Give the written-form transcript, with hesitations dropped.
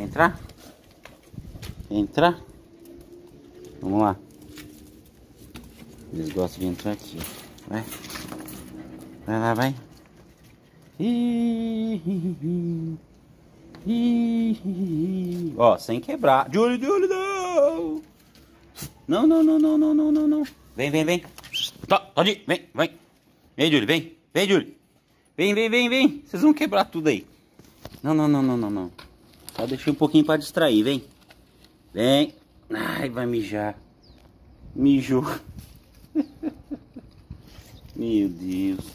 entrar? Quer entrar? Vamos lá. Eles gostam de entrar aqui. Vai. Vai lá, vai. Ó, sem quebrar. Júlio, Júlio, não! Não, não, não, não, não, não, não, não. Vem, vem, vem. Pode ir, vem, vem. Vem, Júlio, vem. Vem, Júlio. Vem, vem, vem, vem. Vocês vão quebrar tudo aí. Não, não, não, não, não, não. Só deixei um pouquinho pra distrair, vem. Vem. Ai, vai mijar. Mijou. Meu Deus.